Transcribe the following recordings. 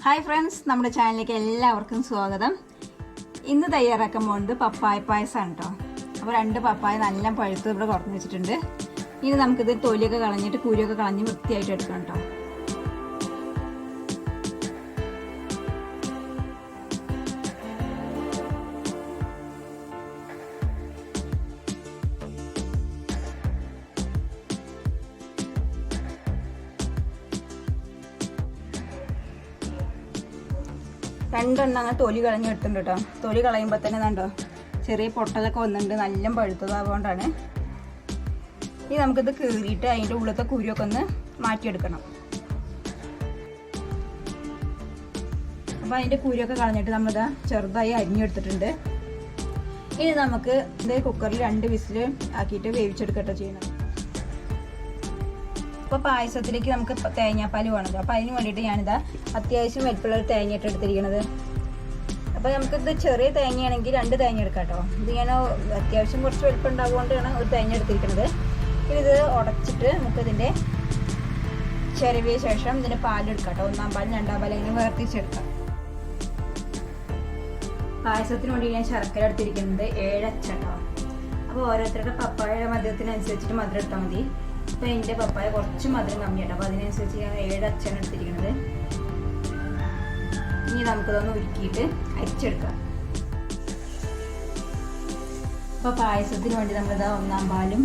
Hi friends, നമ്മുടെ ചാനലിലേക്ക് എല്ലാവർക്കും സ്വാഗതം. ഇന്ന് തയ്യാറാക്കാൻ പോകുന്നത് പപ്പായ പായസമാണ് കേട്ടോ. അപ്പോൾ 2 പപ്പായ നല്ല പഴുത്ത് ഇവിടെ കുറഞ്ഞ് വെച്ചിട്ടുണ്ട്. ഇനി നമുക്കിത് തൊലിയൊക്കെ കളഞ്ഞിട്ട് കുരുവൊക്കെ കളഞ്ഞ് വൃത്തിയായിട്ട് എടുക്കണം കേട്ടോ. രണ്ടെണ്ണം അങ്ങനെ തൊലി കളഞ്ഞ് എടുത്തിട്ടുണ്ട് കേട്ടോ. തൊലി കളയുമ്പോൾ തന്നെ കണ്ടോ ചെറിയ പൊട്ടലൊക്കെ വന്നിട്ടുണ്ട്, നല്ല പഴുത്തത്. അതുകൊണ്ടാണ് ഇനി നമുക്കിത് കീറിയിട്ട് അതിൻ്റെ ഉള്ളത്തെ കുരുവൊക്കെ ഒന്ന് മാറ്റിയെടുക്കണം. അപ്പോൾ അതിൻ്റെ കുരുവൊക്കെ കളഞ്ഞിട്ട് നമ്മളിത് ചെറുതായി അരിഞ്ഞെടുത്തിട്ടുണ്ട്. ഇനി നമുക്ക് ഇത് കുക്കറിൽ 2 വിസിൽ ആക്കിയിട്ട് വേവിച്ചെടുക്കട്ടോ ചെയ്യണം. അപ്പോൾ പായസത്തിലേക്ക് നമുക്ക് തേങ്ങാപ്പാൽ വേണമല്ലോ. അപ്പോൾ അതിന് വേണ്ടിയിട്ട് ഞാനിതാ അത്യാവശ്യം വലിപ്പമുള്ള ഒരു തേങ്ങയിട്ട് എടുത്തിരിക്കുന്നത്. അപ്പോൾ നമുക്കിത് ചെറിയ തേങ്ങയാണെങ്കിൽ 2 തേങ്ങ എടുക്കാം കേട്ടോ. ഇത് ഞാൻ അത്യാവശ്യം കുറച്ച് വലിപ്പം ഉണ്ടാകുകൊണ്ടാണ് ഒരു തേങ്ങ എടുത്തിരിക്കുന്നത്. ഇനി ഇത് ഉടച്ചിട്ട് നമുക്കിതിൻ്റെ ചിരവിയ ശേഷം ഇതിൻ്റെ പാലെടുക്കാം കേട്ടോ. 1-ാം പാൽ 2-ാം പാൽ ഇങ്ങനെ വേർതിരിച്ചെടുക്കാം. പായസത്തിന് വേണ്ടി ഞാൻ ശർക്കര എടുത്തിരിക്കുന്നത് 7 അച്ച കേട്ടോ. അപ്പോൾ ഓരോരുത്തരുടെ പപ്പായയുടെ മധുരത്തിനനുസരിച്ചിട്ട് മധുരം എടുത്താൽ മതി. അപ്പോൾ എൻ്റെ പപ്പായ കുറച്ച് മധുരം കമ്മിയാട്ടോ. അപ്പോൾ അതിനനുസരിച്ച് ഞാൻ 7 അച്ചാണ് എടുത്തിരിക്കുന്നത്. ഇനി നമുക്കിതൊന്ന് ഉരുക്കിയിട്ട് അരിച്ചെടുക്കാം. അപ്പോൾ പായസത്തിന് വേണ്ടി നമ്മളിതാ 1-ാം പാലും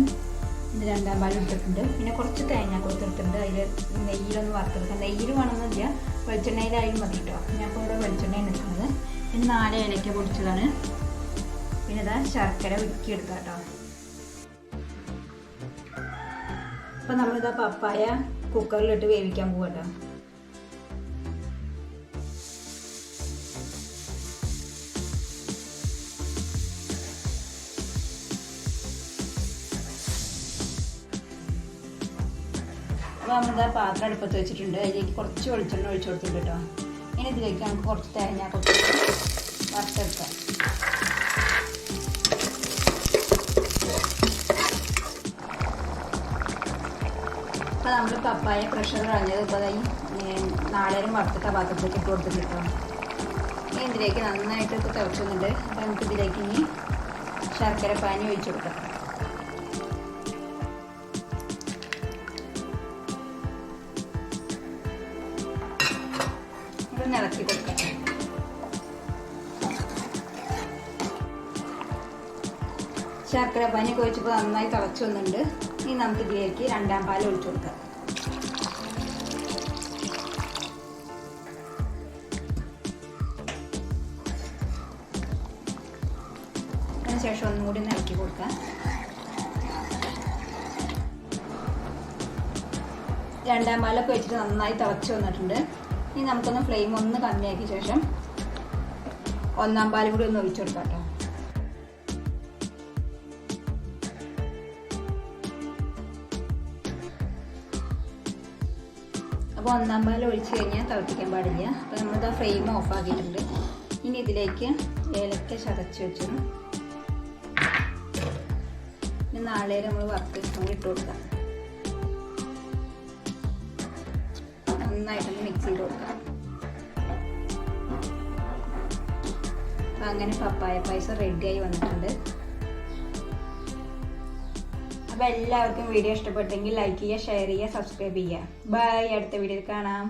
2-ാം പാലും എടുത്തിട്ടുണ്ട്. പിന്നെ കുറച്ച് തേങ്ങ കൊടുത്തിട്ടുണ്ട്. അതിൽ നെയ്യിലൊന്ന് വറുത്തെടുക്കാം. നെയ്യിൽ വേണമെന്നില്ല, വെളിച്ചെണ്ണയിലായാലും മതി കേട്ടോ. ഞാൻ ഇപ്പോൾ ഇവിടെ വെളിച്ചെണ്ണയാണ് എടുക്കുന്നത്. പിന്നെ 4 ഏലക്ക പൊടിച്ചതാണ്. പിന്നെ ഇതാ ശർക്കര ഉരുക്കിയെടുക്കാം കേട്ടോ. അപ്പോൾ നമ്മളിതാ പപ്പായ കുക്കറിലിട്ട് വേവിക്കാൻ പോകട്ടോ. അപ്പോൾ നമ്മളിതാ പാത്രം അടുപ്പത്ത് വെച്ചിട്ടുണ്ട്. അതിലേക്ക് കുറച്ച് വെളിച്ചെണ്ണ ഒഴിച്ചു കൊടുത്തിട്ടുണ്ട് കേട്ടോ. ഇനി ഇതിലേക്ക് നമുക്ക് കുറച്ച് തേങ്ങ കുറച്ച് വറുത്തെടുക്കാം. അപ്പോൾ നമ്മൾ പപ്പായ പ്രഷർ കളഞ്ഞത് ഇപ്പോൾ നാളേരം വറുത്തിട്ട് ആ പാത്രത്തിലേക്ക് ഇട്ട് കൊടുത്തിട്ട് കേട്ടോ. ഇനി ഇതിലേക്ക് നന്നായിട്ട് തിളച്ചുന്നുണ്ട്. അപ്പോൾ നമുക്ക് ഇതിലേക്ക് ഇനി ശർക്കര പാനി ഒഴിച്ചു കൊടുക്കാം. ഇതൊന്ന് ഇളക്കി കൊടുക്കാം. ശർക്കര പാനിയൊക്കെ ഒഴിച്ചപ്പോൾ നന്നായി തിളച്ചു വന്നിട്ടുണ്ട്. ഇനി നമുക്ക് ഇതിലേക്ക് 2-ാം പാൽ ഒഴിച്ചു കൊടുക്കാം. അതിനുശേഷം ഒന്നും കൂടി ഇളക്കി കൊടുക്കാം. 2-ാം പാലൊക്കെ വെച്ചിട്ട് നന്നായി തിളച്ച് വന്നിട്ടുണ്ട്. ഇനി നമുക്കൊന്ന് ഫ്ലെയിം ഒന്ന് കമ്മിയാക്കിയ ശേഷം 1-ാം പാൽ കൂടി ഒന്ന് ഒഴിച്ചു കൊടുക്കാം കേട്ടോ. അപ്പോൾ 1-ാം പാൽ ഒഴിച്ച് കഴിഞ്ഞാൽ തിളപ്പിക്കാൻ പാടില്ല. അപ്പോൾ നമ്മളിത് ആ ഫ്ലെയിം ഓഫ് ആക്കിയിട്ടുണ്ട്. ഇനി ഇതിലേക്ക് ഏലക്ക ചതച്ച് വെച്ചു. ഇനി നാളേരം നമ്മൾ വറുത്ത് ഇട്ട് കൊടുക്കാം. നന്നായിട്ടൊന്ന് മിക്സ് ചെയ്ത് കൊടുക്കാം. അപ്പം അങ്ങനെ പപ്പായ പായസം റെഡിയായി വന്നിട്ടുണ്ട്. അപ്പോൾ എല്ലാവർക്കും വീഡിയോ ഇഷ്ടപ്പെട്ടെങ്കിൽ ലൈക്ക് ചെയ്യുക, ഷെയർ ചെയ്യുക, സബ്സ്ക്രൈബ് ചെയ്യുക. ബൈ. അടുത്ത വീഡിയോയിൽ കാണാം.